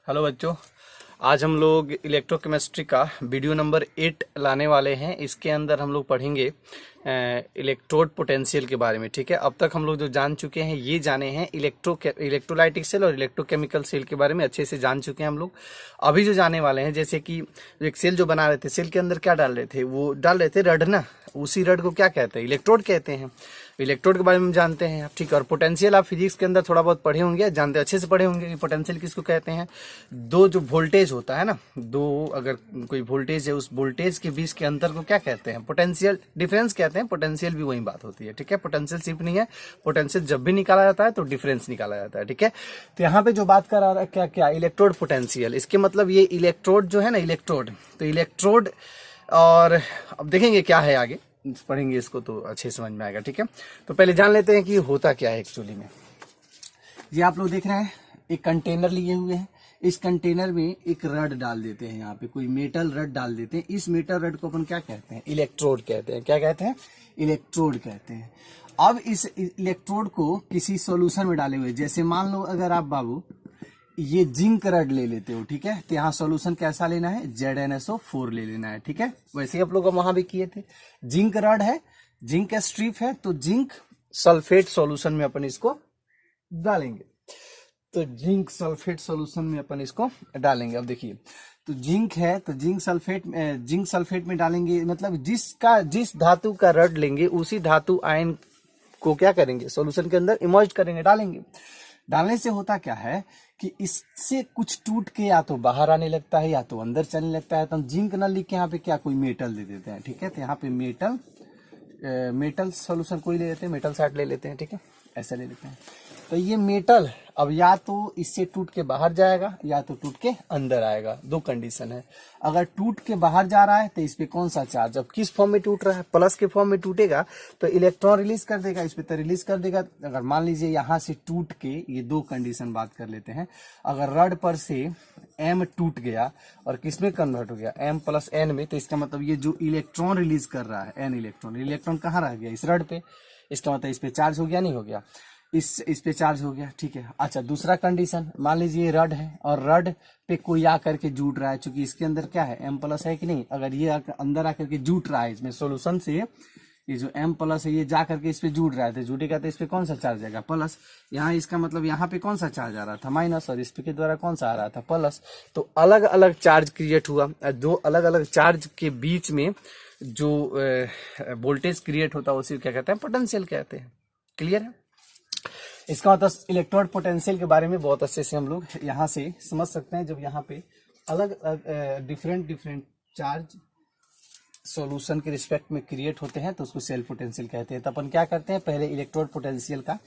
Hello बच्चों। आज हम लोग इलेक्ट्रोकेमिस्ट्री का वीडियो नंबर 8 लाने वाले हैं। इसके अंदर हम लोग पढ़ेंगे इलेक्ट्रोड पोटेंशियल के बारे में। ठीक है, अब तक हम लोग जो जान चुके हैं ये जाने हैं इलेक्ट्रोलाइटिक सेल और इलेक्ट्रोकेमिकल सेल के बारे में अच्छे से जान चुके हैं हम लोग। अभी जो जाने वाले हैं, जैसे कि एक सेल जो बना रहे थे, सेल के अंदर क्या डाल रहे थे, वो डाल रहे थे रड ना, उसी रड को क्या कहते हैं, इलेक्ट्रोड कहते हैं। इलेक्ट्रोड के बारे में जानते हैं आप, ठीक है। और पोटेंशियल आप फिजिक्स के अंदर थोड़ा बहुत पढ़े होंगे, जानते अच्छे से पढ़े होंगे कि पोटेंशियल किसको कहते हैं। दो जो वोल्टेज होता है ना, दो अगर कोई वोल्टेज है, उस वोल्टेज के बीच के अंतर को क्या कहते हैं, पोटेंशियल डिफरेंस कहते हैं। पोटेंशियल भी वही बात होती है, ठीक है। पोटेंशियल सिर्फ नहीं है, पोटेंशियल जब भी निकाला जाता है तो डिफरेंस निकाला जाता है, ठीक है। तो यहाँ पे जो बात कर रहा है क्या क्या, इलेक्ट्रोड पोटेंशियल, इसके मतलब ये इलेक्ट्रोड जो है ना, इलेक्ट्रोड, तो इलेक्ट्रोड, और अब देखेंगे क्या है आगे, पढ़ेंगे इसको तो अच्छे समझ में आएगा, ठीक है। तो पहले जान लेते हैं कि होता क्या है एक्चुअली में। ये आप लोग देख रहे हैं, एक कंटेनर लिए हुए हैं। इस कंटेनर में एक रड डाल देते हैं, यहाँ पे कोई मेटल रड डाल देते हैं। इस मेटल रड को अपन क्या कहते हैं, इलेक्ट्रोड कहते हैं। क्या कहते हैं, इलेक्ट्रोड कहते हैं। अब इस इलेक्ट्रोड को किसी सॉल्यूशन में डाले हुए, जैसे मान लो अगर आप बाबू ये जिंक रड ले लेते हो, ठीक है, तो यहाँ सॉल्यूशन कैसा लेना है, ZnSO4 ले लेना है, ठीक है। वैसे ही आप लोग वहां भी किए थे। जिंक रड है, जिंक का स्ट्रिप है, तो जिंक सल्फेट सॉल्यूशन में अपन इसको डालेंगे। तो जिंक सल्फेट सॉल्यूशन में अपन इसको डालेंगे। अब देखिए, तो जिंक है तो जिंक सल्फेट में डालेंगे, मतलब जिस धातु का रड लेंगे उसी धातु आयन को क्या करेंगे, सॉल्यूशन के अंदर इमर्ज करेंगे, डालेंगे। डालने से होता क्या है कि इससे कुछ टूट के या तो बाहर आने लगता है या तो अंदर चलने लगता है। तो हम जिंक ना लिख के यहाँ पे क्या कोई मेटल दे देते हैं, ठीक है। तो यहाँ पे मेटल सॉल्यूशन कोई ले लेते हैं, मेटल साइड ले लेते हैं, ठीक है, ऐसा ले लेते हैं। तो ये मेटल अब या तो इससे टूट के बाहर जाएगा या तो टूट के अंदर आएगा। दो कंडीशन है। अगर टूट के बाहर जा रहा है तो इस पे कौन सा चार्ज, अब किस फॉर्म में टूट रहा है, प्लस के फॉर्म में टूटेगा तो इलेक्ट्रॉन रिलीज कर देगा, इस पे तो रिलीज कर देगा। अगर मान लीजिए यहां से टूट के, ये दो कंडीशन बात कर लेते हैं, अगर रड पर से M टूट गया और किसमें कन्वर्ट हो गया, M+N में, तो इसका मतलब ये जो इलेक्ट्रॉन रिलीज कर रहा है N इलेक्ट्रॉन कहाँ रह गया, इस रड पे। इसका मतलब इस पे चार्ज हो गया, नहीं हो गया, इस पे चार्ज हो गया, ठीक है। अच्छा, दूसरा कंडीशन, मान लीजिए रड है और रड पे कोई आकर के जुट रहा है, क्योंकि इसके अंदर क्या है, M+ है कि नहीं। अगर ये अंदर आकर के जुट रहा है इसमें सोल्यूशन से, ये जो M+ है ये जा करके इस पे जुड़ रहा है, तो जुटेगा तो इस पे कौन सा चार्ज आएगा, प्लस। यहाँ इसका मतलब यहाँ पे कौन सा चार्ज आ रहा था, माइनस, और इस पे के द्वारा कौन सा आ रहा था, प्लस। तो अलग अलग चार्ज क्रिएट हुआ। दो अलग अलग चार्ज के बीच में जो वोल्टेज क्रिएट होता है उसी को क्या कहते हैं, पोटेंशियल कहते हैं। क्लियर है। इसका मतलब इलेक्ट्रोड पोटेंशियल के बारे में बहुत अच्छे से हम लोग यहाँ से समझ सकते हैं। जब यहाँ पे अलग अलग डिफरेंट चार्ज सॉल्यूशन के रिस्पेक्ट में क्रिएट होते हैं तो उसको सेल पोटेंशियल कहते हैं। तो अपन क्या करते हैं, पहले इलेक्ट्रोड पोटेंशियल का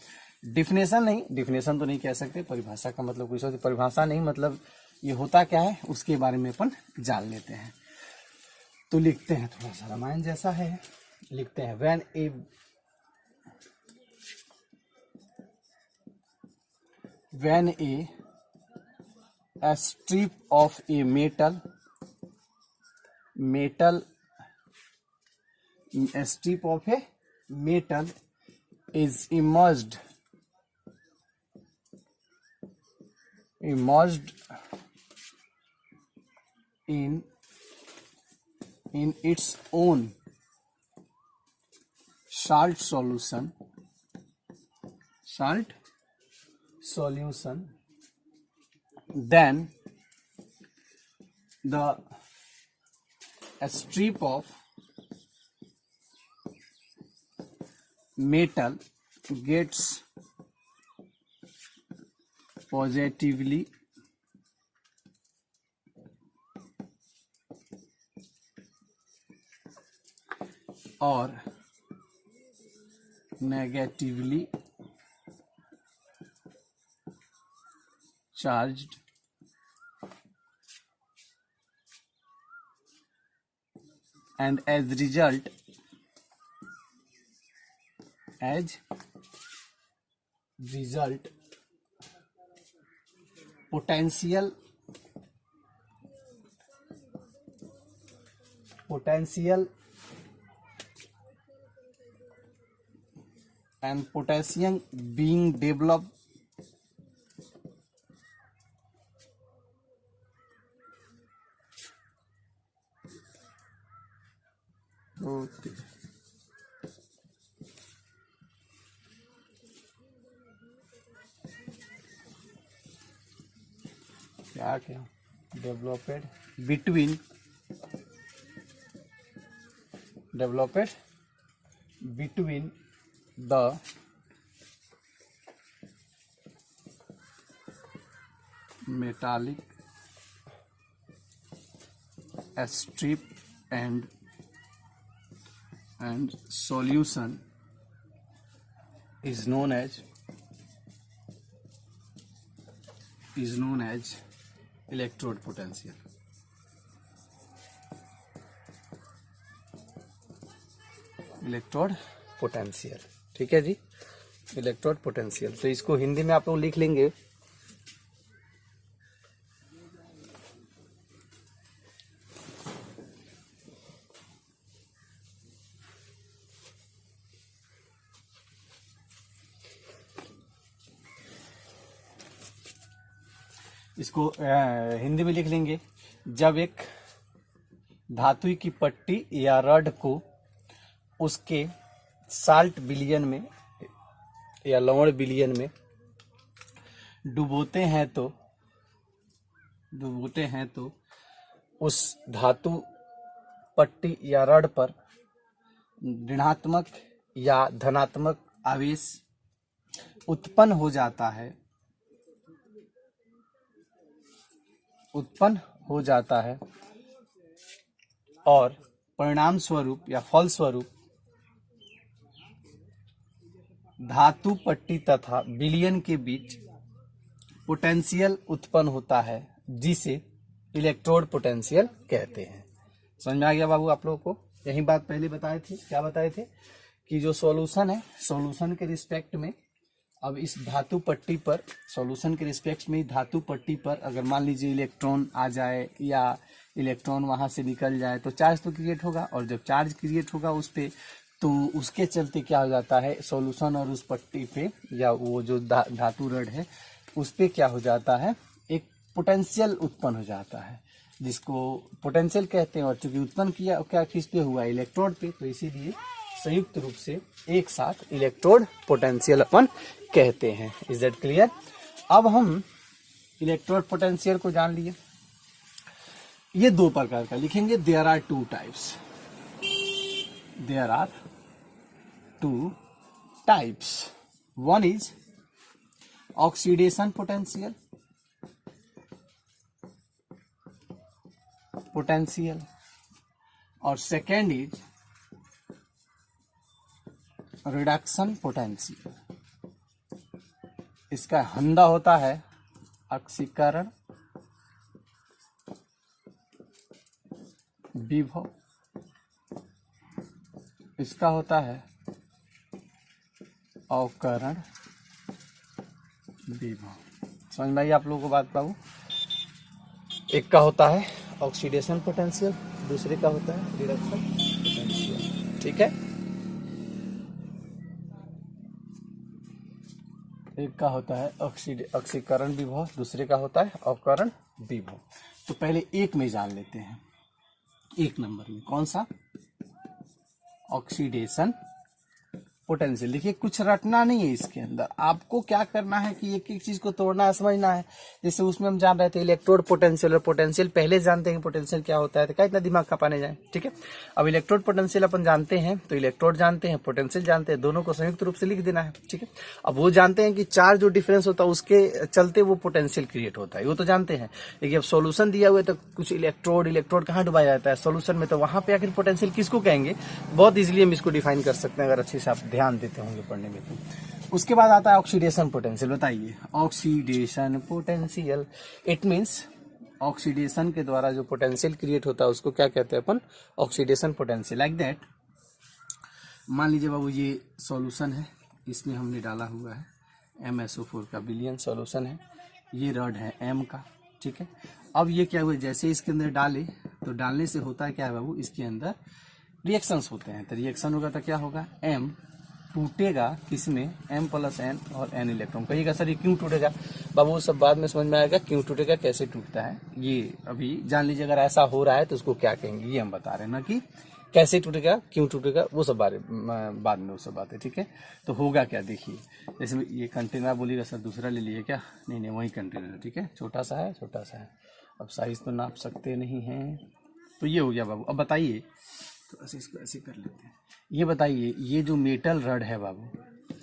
डिफिनेशन तो नहीं कह सकते, परिभाषा का मतलब कुछ होती, परिभाषा नहीं, मतलब ये होता क्या है उसके बारे में अपन जान लेते हैं। तो लिखते हैं, थोड़ा सा रामायण जैसा है, लिखते हैं, when a strip of a metal is immersed in its own salt solution, then the strip of metal gets positively or negatively charged, and as result potential and potassium being developed होते क्या developed between the metallic strip and solution is known as electrode potential. Electrode potential, ठीक है जी, electrode potential. तो इसको हिंदी में आप लोग लिख लेंगे इसको हिंदी में लिख लेंगे, जब एक धातु की पट्टी या रड को उसके साल्ट विलयन में या लवण विलयन में डुबोते हैं तो उस धातु पट्टी या रड पर ऋणात्मक या धनात्मक आवेश उत्पन्न हो जाता है और परिणाम स्वरूप या फल स्वरूप धातु पट्टी तथा विलयन के बीच पोटेंशियल उत्पन्न होता है, जिसे इलेक्ट्रोड पोटेंशियल कहते हैं। समझ में आ गया बाबू आप लोगों को? यही बात पहले बताए थे, क्या बताए थे कि जो सॉल्यूशन है, सॉल्यूशन के रिस्पेक्ट में अब इस धातु पट्टी पर, सॉल्यूशन के रिस्पेक्ट में धातु पट्टी पर अगर मान लीजिए इलेक्ट्रॉन आ जाए या इलेक्ट्रॉन वहां से निकल जाए तो चार्ज तो क्रिएट होगा, और जब चार्ज क्रिएट होगा उस पे तो उसके चलते क्या हो जाता है, सॉल्यूशन और उस पट्टी पे या वो जो धातु रड है उस पे क्या हो जाता है, एक पोटेंशियल उत्पन्न हो जाता है, जिसको पोटेंशियल कहते हैं। और चूंकि उत्पन्न किया क्या किस पे हुआ, इलेक्ट्रोड पे, तो इसीलिए संयुक्त रूप से एक साथ इलेक्ट्रोड पोटेंशियल अपन कहते हैं। Is that clear? अब हम इलेक्ट्रोड पोटेंशियल को जान लिए। ये दो प्रकार का लिखेंगे, there are two types, there are two types. One is oxidation potential और second is reduction potential. इसका हंदा होता है ऑक्सीकरण विभव, इसका होता है अवकरण विभव। समझ में आई आप लोगों को बात बाबू? एक का होता है ऑक्सीडेशन पोटेंशियल, दूसरे का होता है रिडक्शन पोटेंशियल, ठीक है। एक का होता है ऑक्सीकरण विभव, दूसरे का होता है अवकरण विभव। तो पहले एक में जान लेते हैं, एक नंबर में कौन सा, ऑक्सीडेशन पोटेंशियल। देखिए कुछ रटना नहीं है इसके अंदर, आपको क्या करना है कि एक एक चीज को तोड़ना है, समझना है। जैसे उसमें हम जान रहे थे इलेक्ट्रोड पोटेंशियल और पोटेंशियल पहले जानते हैं पोटेंशियल क्या होता है, तो क्या इतना दिमाग खपाने जाए, ठीक है। अब इलेक्ट्रोड पोटेंशियल अपन जानते हैं, तो इलेक्ट्रोड जानते हैं, पोटेंशियल जानते हैं, दोनों को संयुक्त रूप से लिख देना है, ठीक है। अब वो जानते हैं कि चार्ज जो डिफरेंस होता है उसके चलते वो पोटेंशियल क्रिएट होता है, वो तो जानते हैं। लेकिन अब सोल्यूशन दिया हुआ है तो कुछ इलेक्ट्रोड कहाँ डुबाया जाता है, सोल्यूशन में, तो वहां पे आखिर पोटेंशियल किसको कहेंगे, बहुत इजिली हम इसको डिफाइन कर सकते हैं अगर अच्छे से आप ध्यान देते होंगे पढ़ने में। तो उसके बाद आता है ऑक्सीडेशन पोटेंशियल। बताइए oxidation potential, it means oxidation के द्वारा जो पोटेंशियल क्रिएट होता है उसको क्या कहते हैं अपन, ऑक्सीडेशन पोटेंशियल। लाइक दैट, मान लीजिए बाबू ये सॉल्यूशन है, इसमें हमने डाला हुआ है MSO4 का विलयन सॉल्यूशन है, ये रड है M का, ठीक है। अब ये क्या हुआ, जैसे इसके अंदर डाले तो डालने से होता है क्या है बाबू, इसके अंदर रिएक्शंस होते हैं, तो रिएक्शन होगा तो क्या होगा, M टूटेगा किसमें, M + N और N इलेक्ट्रॉन। कहिएगा सर ये क्यों टूटेगा, बाबू सब बाद में समझ में आएगा क्यों टूटेगा, कैसे टूटता है, ये अभी जान लीजिए। अगर ऐसा हो रहा है तो उसको क्या कहेंगे, ये हम बता रहे हैं ना कि कैसे टूटेगा, क्यों टूटेगा, वो सब बाद में वो सब बात है, ठीक है। तो होगा क्या, देखिए जैसे ये कंटेनर बोलिएगा सर दूसरा ले लिए क्या, नहीं नहीं वही कंटेनर है, ठीक है, छोटा सा है छोटा सा है। अब साइज तो नाप सकते नहीं हैं, तो ये हो गया बाबू। अब बताइए, तो ऐसे इसको ऐसे कर लेते हैं। ये बताइए, ये जो मेटल रड है बाबू,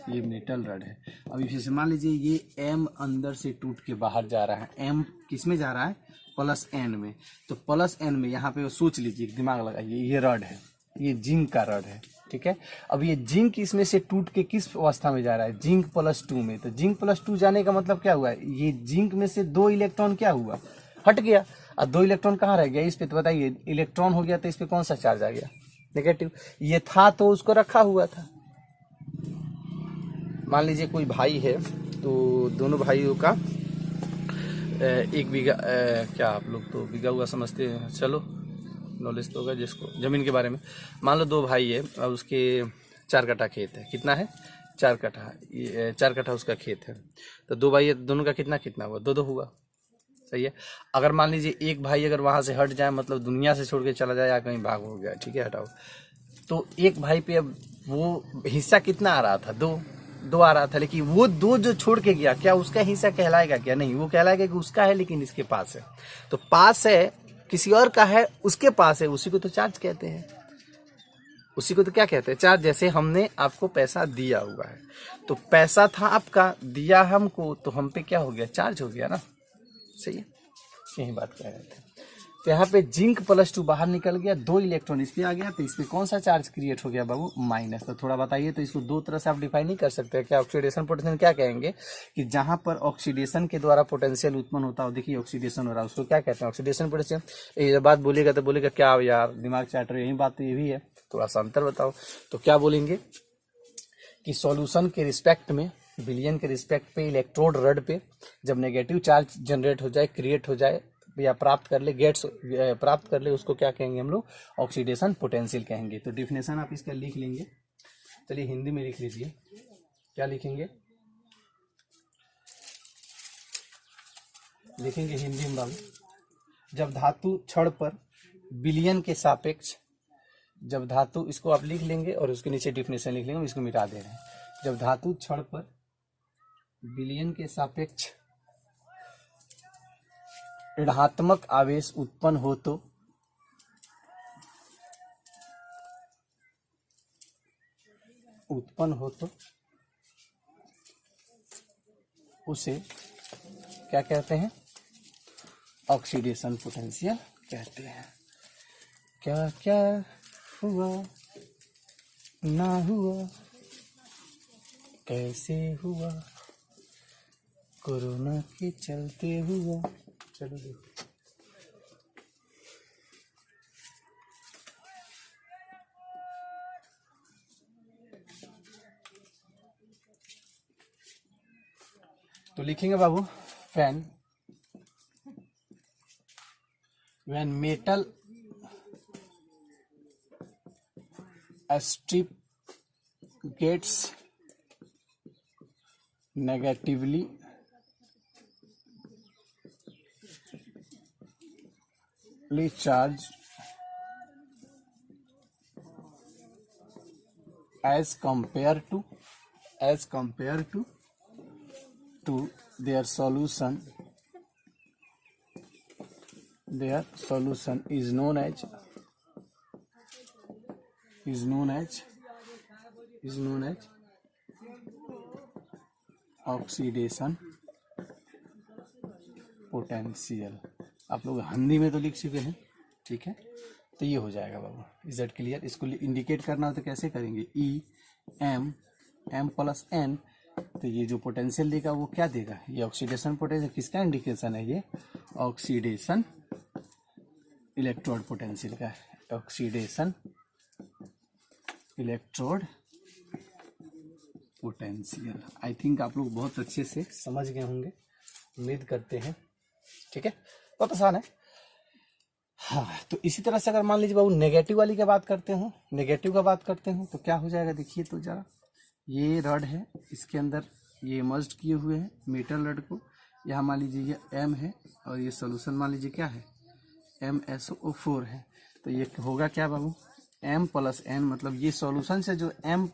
ये मेटल रड है। अब इसे मान लीजिए ये एम अंदर से टूट के बाहर जा रहा है, एम किस में जा रहा है, प्लस एन में। तो प्लस एन में यहाँ पे सोच लीजिए, दिमाग लगाइए, ये रड है, ये जिंक का रड है, ठीक है। अब ये जिंक इसमें से टूट के किस अवस्था में जा रहा है, जिंक +2 में। तो जिंक +2 जाने का मतलब क्या हुआ, ये जिंक में से 2 इलेक्ट्रॉन क्या हुआ, हट गया। और 2 इलेक्ट्रॉन कहाँ रह गया इस पे, तो बताइए, इलेक्ट्रॉन हो गया तो इस पे कौन सा चार्ज आ गया, नेगेटिव। ये था तो उसको रखा हुआ था। मान लीजिए कोई भाई है, तो दोनों भाइयों का 1 बीघा, क्या आप लोग तो बीघा हुआ समझते हैं, चलो नॉलेज तो होगा जिसको जमीन के बारे में। मान लो 2 भाई है और उसके 4 कट्ठा खेत है, कितना है 4 कट्ठा, ये 4 कट्ठा उसका खेत है। तो 2 भाई है, दोनों का कितना कितना हुआ, 2-2 हुआ, सही है। अगर मान लीजिए एक भाई अगर वहां से हट जाए, मतलब दुनिया से छोड़ के चला जाए या कहीं भाग हो गया, ठीक है, हटाओ, तो एक भाई पे अब वो हिस्सा कितना आ रहा था, 2 आ रहा था। लेकिन वो 2 जो छोड़ के गया, क्या उसका हिस्सा कहलाएगा, क्या नहीं, वो कहलाएगा कि उसका है लेकिन इसके पास है। तो पास है, किसी और का है, उसके पास है, उसी को तो चार्ज कहते हैं, उसी को तो क्या कहते हैं, चार्ज। जैसे हमने आपको पैसा दिया हुआ है, तो पैसा था आपका, दिया हमको, तो हम पे क्या हो गया, चार्ज हो गया ना, सही है, यही बात कह रहे थे। तो यहाँ पे जिंक +2 बाहर निकल गया, 2 इलेक्ट्रॉन इस पे आ गया, तो इस पे कौन सा चार्ज क्रिएट हो गया बाबू, माइनस। तो थोड़ा बताइए, तो इसको 2 तरह से आप डिफाइन नहीं कर सकते क्या, ऑक्सीडेशन पोटेंशियल क्या कहेंगे, कि जहां पर ऑक्सीडेशन के द्वारा पोटेंशियल उत्पन्न होता हो, देखिए ऑक्सीडेशन हो रहा है, उसको क्या कहते हैं, ऑक्सीडेशन पोटेंशियल। ये बात बोलेगा तो बोलेगा क्या यार दिमाग चाट रहे, यही बात तो ये भी है, थोड़ा सा अंतर बताओ। तो क्या बोलेंगे कि सॉल्यूशन के रिस्पेक्ट में, विलियन के रिस्पेक्ट पे, इलेक्ट्रोड रड पे जब नेगेटिव चार्ज जनरेट हो जाए, क्रिएट हो जाए या प्राप्त कर ले, गेट्स प्राप्त कर ले, उसको क्या कहेंगे हम लोग, ऑक्सीडेशन पोटेंशियल कहेंगे। तो डिफिनेशन आप इसका लिख लेंगे, चलिए हिंदी में लिख लीजिए, क्या लिखेंगे, लिखेंगे हिंदी में बाबू, जब धातु क्षण पर विलियन के सापेक्ष, जब धातु, इसको आप लिख लेंगे और उसके नीचे डिफिनेशन लिख लेंगे, इसको मिटा दे रहे हैं। जब धातु क्षण पर विलियन के सापेक्ष ऋणात्मक आवेश उत्पन्न हो तो उसे क्या कहते हैं, ऑक्सीडेशन पोटेंशियल कहते हैं। क्या क्या हुआ ना हुआ, कैसे हुआ, कोरोना के चलते हुआ, चलो देखो। तो लिखेंगे बाबू, when metal strip gets negatively charged as compared to their solution is known as oxidation potential. आप लोग हिंदी में तो लिख चुके हैं, ठीक है। तो ये हो जाएगा बाबू, इज दैट क्लियर। इसको इंडिकेट करना हो तो कैसे करेंगे, ई एम प्लस एन। तो ये जो पोटेंशियल देगा वो क्या देगा, ये ऑक्सीडेशन पोटेंशियल, किसका इंडिकेशन है, ये ऑक्सीडेशन इलेक्ट्रोड पोटेंशियल का, oxidation electrode potential. I think आप लोग बहुत अच्छे से समझ गए होंगे, उम्मीद करते हैं, ठीक है, बहुत आसान है। हाँ, तो इसी तरह से अगर मान लीजिए बाबू नेगेटिव वाली की बात करते हो, तो क्या हो जाएगा, देखिए तो जरा, ये रड है, इसके अंदर ये मर्ज किए हुए हैं मेटल रड को, यहाँ मान लीजिए ये एम है और ये सोल्यूशन मान लीजिए क्या है, MsO4 है। तो ये होगा क्या बाबू, m प्लस n, मतलब ये सॉल्यूशन से जो m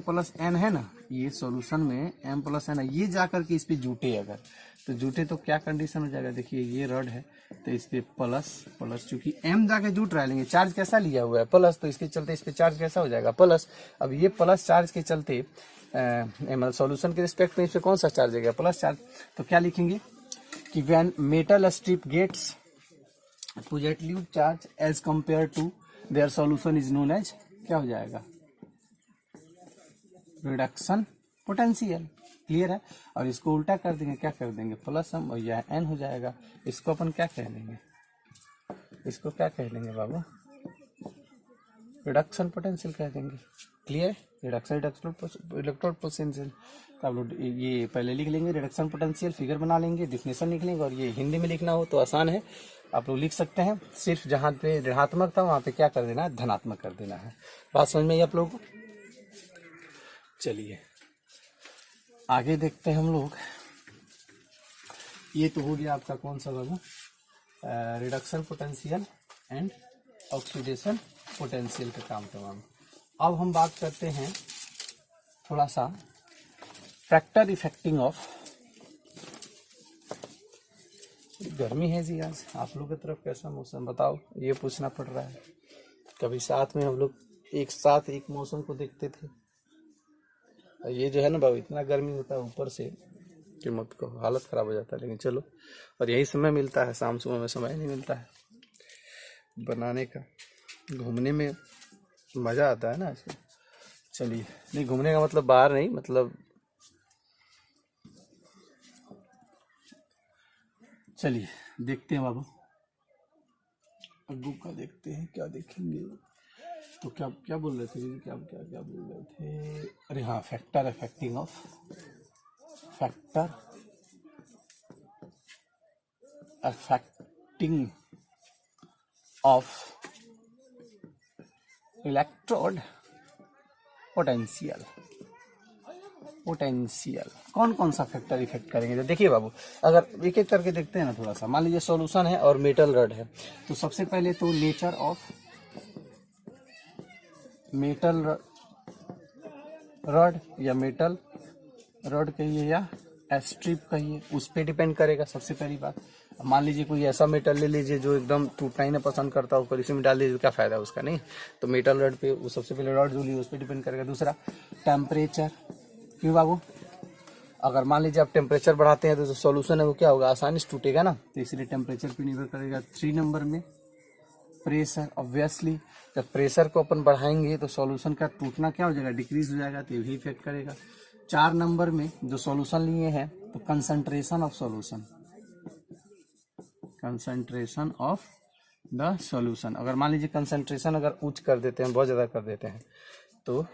प्लस n है ना, ये सॉल्यूशन में m प्लस n है, ये जाकर के इस पे जुटे, अगर तो जुटे तो क्या कंडीशन हो जाएगा, देखिए ये रड है तो इस पे प्लस प्लस, चूंकि m जाके जुट रहा है, लेंगे चार्ज कैसा लिया हुआ है प्लस, तो इसके चलते इस पे चार्ज कैसा हो जाएगा प्लस। अब ये प्लस चार्ज के चलते मतलब सॉल्यूशन के रिस्पेक्ट में इस पे कौन सा चार्ज है, प्लस चार्ज, तो क्या लिखेंगे कि when metal strip gets positive charge as compare to their solution is known as, क्या हो जाएगा, रिडक्शन पोटेंशियल। क्लियर है। और इसको उल्टा कर देंगे, क्या कर देंगे प्लस m, और यह n हो जाएगा। इसको अपन क्या कह देंगे, इसको क्या कह देंगे बाबू, रिडक्शन पोटेंशियल कह देंगे। Clear, reduction electrode potential. तो आप लोग ये पहले लिख लेंगे रिडक्शन पोटेंशियल, फिगर बना लेंगे, डिफिनेशन लिख लेंगे, और ये हिंदी में लिखना हो तो आसान है, आप लोग लिख सकते हैं। सिर्फ जहाँ पे ऋणात्मक था वहाँ पे क्या कर देना है, धनात्मक कर देना है। बात समझ में आई आप लोगों को। चलिए आगे देखते हैं हम लोग। ये तो हो गया आपका कौन सा बाबू, reduction potential and oxidation potential का काम तमाम। अब हम बात करते हैं थोड़ा सा फैक्टर इफेक्टिंग ऑफ। गर्मी है जी आज, आप लोग की तरफ कैसा मौसम बताओ, ये पूछना पड़ रहा है। कभी साथ में हम लोग एक साथ एक मौसम को देखते थे, ये जो है ना बाबू इतना गर्मी होता है ऊपर से कि मत को हालत खराब हो जाता है। लेकिन चलो, और यही समय मिलता है, शाम सुबह में समय नहीं मिलता है बनाने का। घूमने में मज़ा आता है ना आजकल। चलिए, नहीं घूमने का मतलब बाहर नहीं, मतलब चलिए देखते हैं बाबू, अग्गू का देखते हैं, क्या देखेंगे। तो क्या क्या बोल रहे थे, क्या क्या क्या बोल रहे थे, अरे हाँ, factor effecting of, factor affecting of electrode potential. Potential कौन कौन सा फैक्टर इफेक्ट करेंगे, तो देखिए बाबू, अगर एक एक करके देखते हैं ना थोड़ा सा। मान लीजिए सॉल्यूशन है और मेटल रड है, तो सबसे पहले तो नेचर ऑफ मेटल रड या मेटल रड कहिए या स्ट्रिप कहिए, उस पर डिपेंड करेगा। सबसे पहली बात, मान लीजिए कोई ऐसा मेटल ले लीजिए जो एकदम टूटना ही ना पसंद करता हो, पर इसी में डाल दीजिए, क्या फायदा है उसका, नहीं। तो मेटल रड पे वो सबसे पहले रड जो ली उस पर डिपेंड करेगा। दूसरा टेम्परेचर, क्यों बाबू, अगर मान लीजिए आप टेम्परेचर बढ़ाते हैं तो जो सॉल्यूशन है वो क्या होगा, आसानी से टूटेगा ना, तो इसलिए टेम्परेचर पे निर्भर करेगा। 3 नंबर में प्रेशर, ऑब्वियसली जब प्रेशर को अपन बढ़ाएंगे तो सॉल्यूशन का टूटना क्या हो जाएगा, डिक्रीज हो जाएगा, तो ये भी इफेक्ट करेगा। 4 नंबर में जो सॉल्यूशन लिए हैं तो concentration of solution, concentration of the solution. अगर मान लीजिए कंसंट्रेशन अगर उच्च कर देते हैं, बहुत ज़्यादा कर देते हैं, तो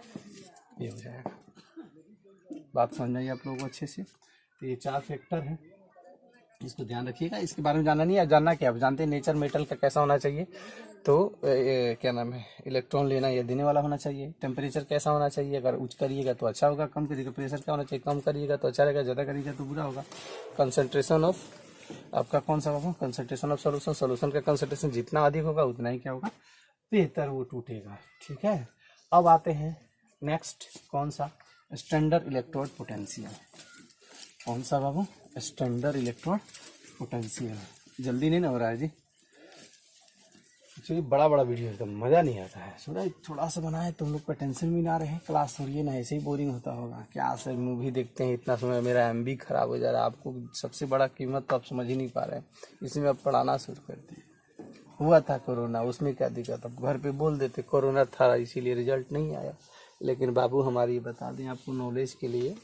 ये हो जाएगा। बात समझ में आई आप लोगों को अच्छे से। तो ये 4 फैक्टर हैं, इसको ध्यान रखिएगा। इसके बारे में जानना नहीं है, जानना क्या, आप जानते हैं नेचर मेटल का कैसा होना चाहिए, तो क्या नाम है, इलेक्ट्रॉन लेना या देने वाला होना चाहिए। टेम्परेचर कैसा होना चाहिए, अगर उच्च करिएगा तो अच्छा होगा, कम करिएगा। प्रेशर क्या होना चाहिए, कम करिएगा तो अच्छा रहेगा, ज़्यादा करिएगा तो बुरा होगा। कंसंट्रेशन ऑफ आपका कौन सा होगा, कंसंट्रेशन ऑफ सॉल्यूशन। सॉल्यूशन का कंसंट्रेशन जितना अधिक होगा उतना ही क्या होगा, बेहतर वो टूटेगा। ठीक है, अब आते हैं नेक्स्ट, कौन सा, स्टैंडर्ड इलेक्ट्रोड पोटेंशियल। कौन सा बाबू, स्टैंडर्ड इलेक्ट्रोड पोटेंशियल। जल्दी नहीं ना हो रहा है जी, एक्चुअली बड़ा बड़ा वीडियो एकदम मज़ा नहीं आता है। थोड़ा सा बनाए, तुम लोग का टेंशन भी ना रहे, क्लास हो रही है ना, ऐसे ही बोरिंग होता होगा। क्या सर मूवी देखते हैं इतना समय, मेरा MB खराब हो जा रहा है। आपको सबसे बड़ा कीमत तो आप समझ ही नहीं पा रहे हैं, इसी में आप पढ़ाना शुरू करते हैं। हुआ था कोरोना, उसमें क्या दिक्कत, अब घर पे बोल देते कोरोना था इसीलिए रिजल्ट नहीं आया। लेकिन बाबू हमारी बता दें आपको नॉलेज के लिए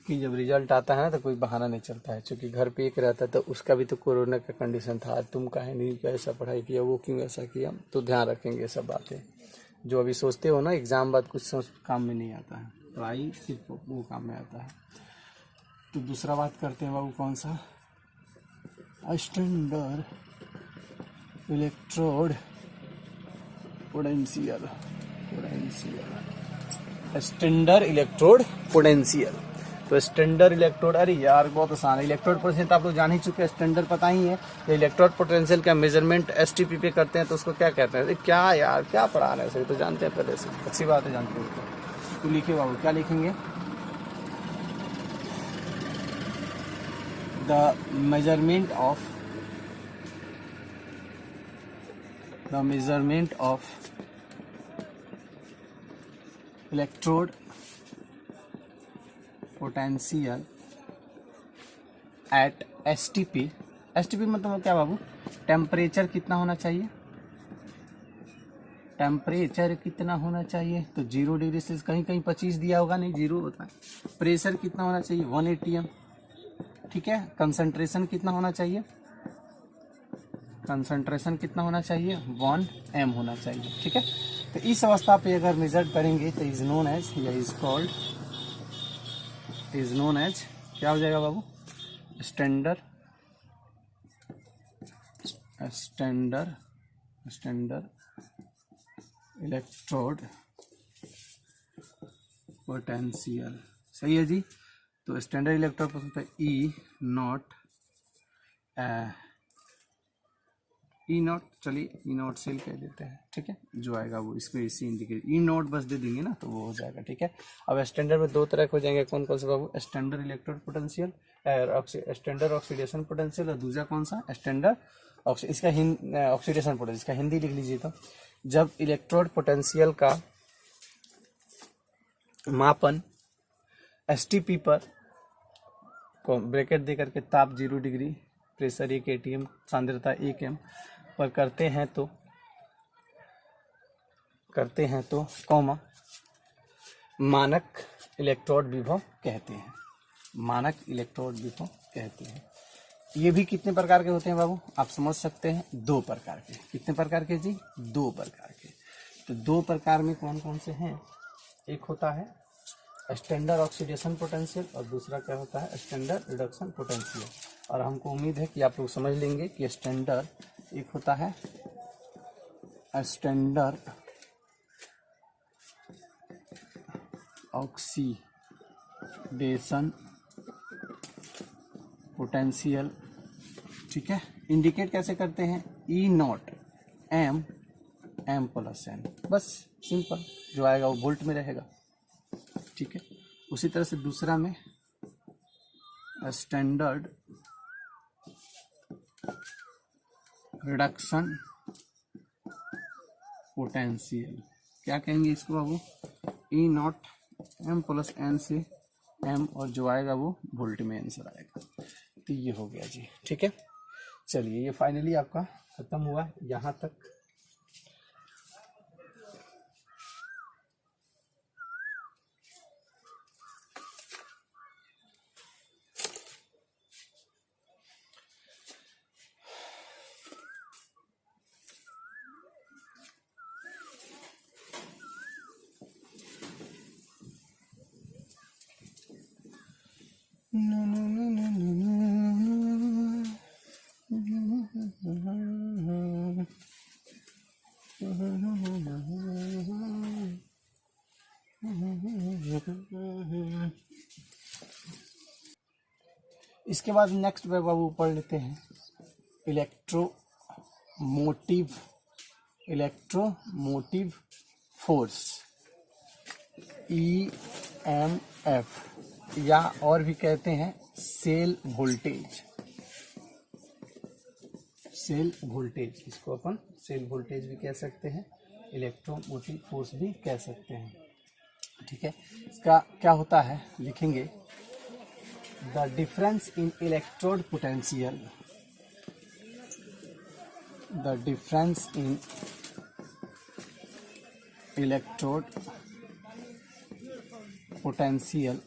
कि जब रिजल्ट आता है ना तो कोई बहाना नहीं चलता है, क्योंकि घर पे एक रहता है, तो उसका भी तो कोरोना का कंडीशन था, तुम काहे नहीं क्या ऐसा पढ़ाई किया, वो क्यों ऐसा किया। तो ध्यान रखेंगे सब बातें जो अभी सोचते हो ना, एग्जाम बाद कुछ काम में नहीं आता है, पढ़ाई सिर्फ वो काम में आता है। तो दूसरा बात करते हैं बाबू, कौन सा, standard electrode potential. Standard electrode potential. तो स्टैंडर्ड इलेक्ट्रोड, अरे यार बहुत आसान है। इलेक्ट्रोड पोटेंशियल तो आप लोग जान ही चुके हैं, स्टैंडर्ड पता ही है। तो इलेक्ट्रोड पोटेंशियल का मेजरमेंट एसटीपी पे करते हैं तो उसको क्या कहते हैं? अरे क्या यार, क्या पढ़ा रहे हैं, तो जानते हैं पहले से, अच्छी बात है जानते हैं। तो लिखिए बाबू, क्या लिखेंगे? The measurement of electrode potential at STP. STP मतलब क्या बाबू? टेम्परेचर कितना होना चाहिए? टेम्परेचर कितना होना चाहिए? तो 0 डिग्री से कहीं कहीं 25 दिया होगा, नहीं 0 होता है। प्रेशर कितना होना चाहिए? 1 atm, ठीक है। कंसंट्रेशन कितना होना चाहिए? कंसंट्रेशन कितना होना चाहिए? 1 m होना चाहिए, ठीक है। तो इस अवस्था पे अगर मेजर करेंगे तो इज नोन एज, या is called, is known as, क्या हो जाएगा बाबू? स्टैंडर्ड इलेक्ट्रोड पोटेंशियल, सही है जी। तो standard electrode potential E not, चलिए ई नॉट सेल कह देते हैं, ठीक है। जो आएगा वो इसको इसी इंडिकेट, ई नॉट बस दे देंगे ना तो वो हो जाएगा, ठीक है। अब स्टैंडर्ड में दो तरह के हो जाएंगे, कौन कौन से बाबू? Standard electrode potential, standard oxidation potential, और दूसरा कौन सा? स्टैंडर्ड इसका ऑक्सीडेशन पोटेंशियल। इसका हिंदी लिख लीजिए। तो जब इलेक्ट्रोड पोटेंशियल का मापन एसटीपी पर को ब्रैकेट दे करके ताप 0 डिग्री, प्रेशर 1 atm, सांद्रता 1 m पर करते हैं तो कॉमा मानक इलेक्ट्रोड विभव कहते हैं। मानक इलेक्ट्रोड विभव कहते हैं। ये भी कितने प्रकार के होते हैं बाबू? आप समझ सकते हैं, 2 प्रकार के। कितने प्रकार के जी? 2 प्रकार के। तो 2 प्रकार में कौन कौन से हैं? एक होता है स्टैंडर्ड ऑक्सीडेशन पोटेंशियल और दूसरा क्या होता है? Standard reduction potential. और हमको उम्मीद है कि आप लोग समझ लेंगे कि स्टैंडर्ड एक होता है स्टैंडर्ड ऑक्सीडेशन पोटेंशियल, ठीक है। इंडिकेट कैसे करते हैं? ई नॉट एम प्लस एन, बस सिंपल। जो आएगा वो वोल्ट में रहेगा, ठीक है। उसी तरह से दूसरा में स्टैंडर्ड रिडक्शन पोटेंशियल, क्या कहेंगे इसको बाबू? ई नॉट एम प्लस एन से एम, और जो आएगा वो वोल्ट में आंसर आएगा। तो ये हो गया जी, ठीक है। चलिए ये फाइनली आपका खत्म हुआ यहाँ तक। इसके बाद नेक्स्ट में बाबू पढ़ लेते हैं इलेक्ट्रोमोटिव फोर्स, EMF, या और भी कहते हैं सेल वोल्टेज। इसको अपन सेल वोल्टेज भी कह सकते हैं, इलेक्ट्रोमोटिव फोर्स भी कह सकते हैं, ठीक है। इसका क्या होता है लिखेंगे? The difference in electrode potential, the difference in electrode potential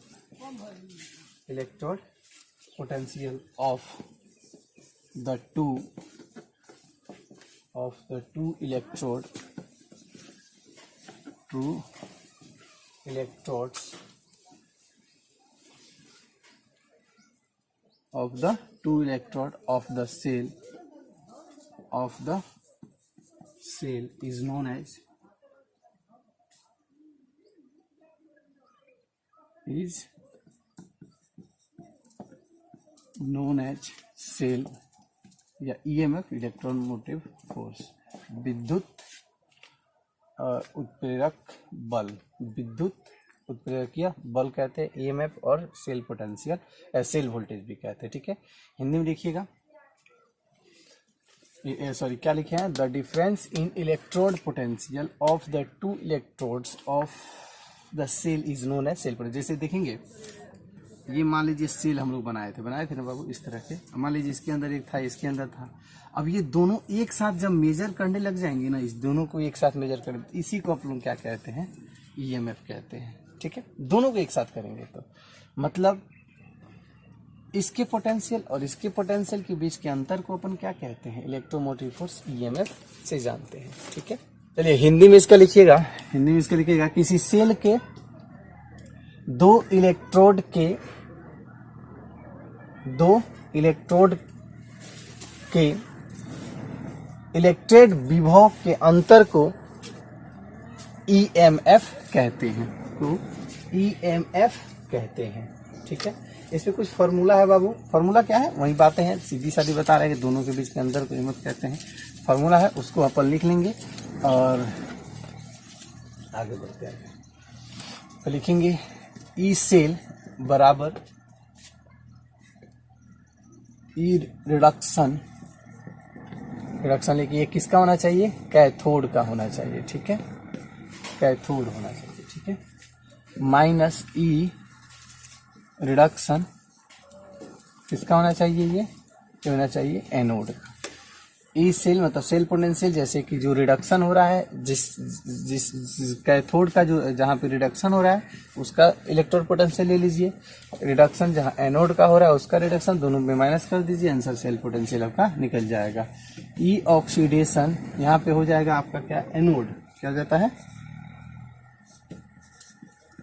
of the two electrodes of the two electrode of the cell is known as known as cell या ईएमएफ इलेक्ट्रोमोटिव फोर्स, विद्युत उत्प्रेरक बल, विद्युत उत्प्रेरकीय बल कहते हैं ईएमएफ, और cell potential cell voltage भी कहते हैं। ठीक है, हिंदी में लिखिएगा, सॉरी क्या लिखे हैं, the difference in electrode potential of the two electrodes of the cell is known as cell potential. जैसे देखेंगे, ये मान लीजिए सेल हम लोग बनाए थे ना बाबू, इस तरह के, मान लीजिए इसके अंदर एक था, इसके अंदर था। अब ये दोनों एक साथ जब मेजर करने लग जाएंगे ना, इस दोनों को एक साथ मेजर करें, इसी को आप लोग क्या कहते हैं, ईएमएफ कहते हैं। ठीक है, दोनों को एक साथ करेंगे तो मतलब इसके पोटेंशियल और इसके पोटेंशियल के बीच के अंतर को अपन क्या कहते हैं, इलेक्ट्रोमोटिव फोर्स ईएमएफ से जानते हैं। ठीक है, चलिए हिंदी में इसका लिखिएगा, हिंदी में इसका लिखिएगा, किसी सेल के दो इलेक्ट्रोड के इलेक्ट्रेड विभव के अंतर को ईएमएफ कहते हैं, तो ईएमएफ कहते हैं। ठीक है, इसमें कुछ फार्मूला है बाबू, फार्मूला क्या है, वही बातें हैं, सीधी सादी बता रहे हैं कि दोनों के बीच के अंतर को ईएमएफ कहते हैं। फार्मूला है, उसको अपन लिख लेंगे और आगे बढ़ते हैं। तो लिखेंगे ई सेल बराबर ई रिडक्शन, रिडक्शन लेके ये किसका होना चाहिए, कैथोड का होना चाहिए। ठीक है, कैथोड होना चाहिए। ठीक है, माइनस ई रिडक्शन किसका होना चाहिए, ये होना चाहिए एनोड का। ई सेल मतलब सेल पोटेंशियल, जैसे कि जो रिडक्शन हो रहा है, जिस कैथोड का जो जहाँ पे रिडक्शन हो रहा है उसका इलेक्ट्रोड पोटेंशियल ले लीजिए, रिडक्शन जहाँ एनोड का हो रहा है उसका रिडक्शन, दोनों में माइनस कर दीजिए, आंसर सेल पोटेंशियल आपका निकल जाएगा। ई ऑक्सीडेशन यहाँ पे हो जाएगा आपका क्या, एनोड, क्या हो जाता है,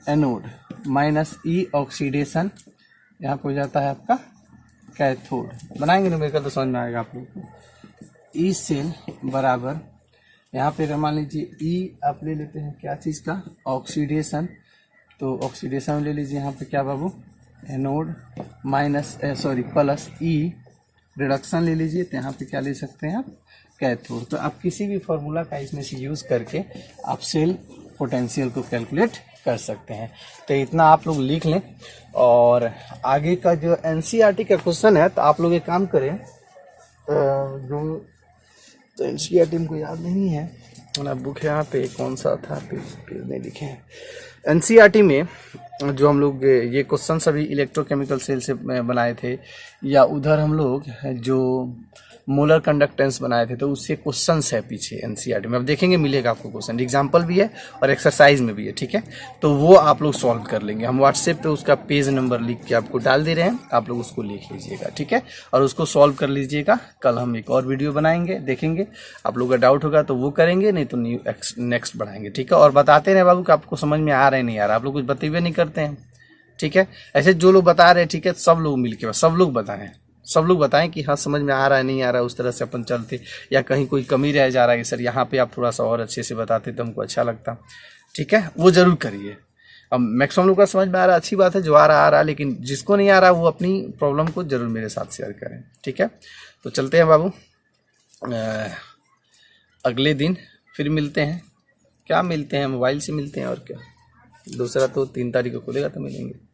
एनोड, माइनस ई ऑक्सीडेशन यहाँ पे हो जाता है आपका कैथोड। बनाएंगे न्यूमेरिकल तो समझ में आएगा आप लोग को। ई सेल बराबर यहाँ पे मान लीजिए ई आप ले लेते हैं क्या चीज़ का, ऑक्सीडेशन, तो ऑक्सीडेशन ले लीजिए यहाँ पे क्या बाबू, एनोड, माइनस सॉरी प्लस ई रिडक्शन ले लीजिए, तो यहाँ पे क्या ले सकते हैं आप, कैथोड। तो आप किसी भी फॉर्मूला का इसमें से यूज़ करके आप सेल पोटेंशियल को कैलकुलेट कर सकते हैं। तो इतना आप लोग लिख लें, और आगे का जो एनसीईआरटी का क्वेश्चन है, तो आप लोग एक काम करें, जो तो एनसीईआरटी को याद नहीं है, मेरा बुक है यहाँ पे, कौन सा था, पेज नहीं लिखे हैं। एनसीईआरटी में जो हम लोग ये क्वेश्चन सभी इलेक्ट्रोकेमिकल सेल से बनाए थे, या उधर हम लोग जो मोलर कंडक्टेंस बनाए थे, तो उससे क्वेश्चंस है पीछे एनसीईआरटी में, अब देखेंगे मिलेगा आपको क्वेश्चन, एग्जाम्पल भी है और एक्सरसाइज में भी है। ठीक है, तो वो आप लोग सॉल्व कर लेंगे, हम व्हाट्सएप पे उसका पेज नंबर लिख के आपको डाल दे रहे हैं, आप लोग उसको लिख लीजिएगा। ठीक है, और उसको सॉल्व कर लीजिएगा। कल हम एक और वीडियो बनाएंगे, देखेंगे, आप लोग का डाउट होगा तो वो करेंगे, नहीं तो नेक्स्ट बढ़ाएंगे। ठीक है, और बताते रहे बाबू कि आपको समझ में आ रहा है नहीं आ रहा, आप लोग कुछ बतेबे नहीं करते हैं। ठीक है, ऐसे जो लोग बता रहे हैं, ठीक है, सब लोग मिलके सब लोग बताएं, सब लोग बताएं कि हाँ समझ में आ रहा है नहीं आ रहा है, उस तरह से अपन चलते, या कहीं कोई कमी रह जा रहा है सर यहाँ पे आप थोड़ा सा और अच्छे से बताते तो हमको अच्छा लगता। ठीक है, वो जरूर करिए। अब मैक्सिमम लोग का समझ में आ रहा है, अच्छी बात है, जो आ रहा है, लेकिन जिसको नहीं आ रहा वो अपनी प्रॉब्लम को जरूर मेरे साथ शेयर करें। ठीक है, तो चलते हैं बाबू, अगले दिन फिर मिलते हैं। क्या मिलते हैं, मोबाइल से मिलते हैं और क्या, दूसरा तो 3 तारीख को खुलेगा तो मिलेंगे।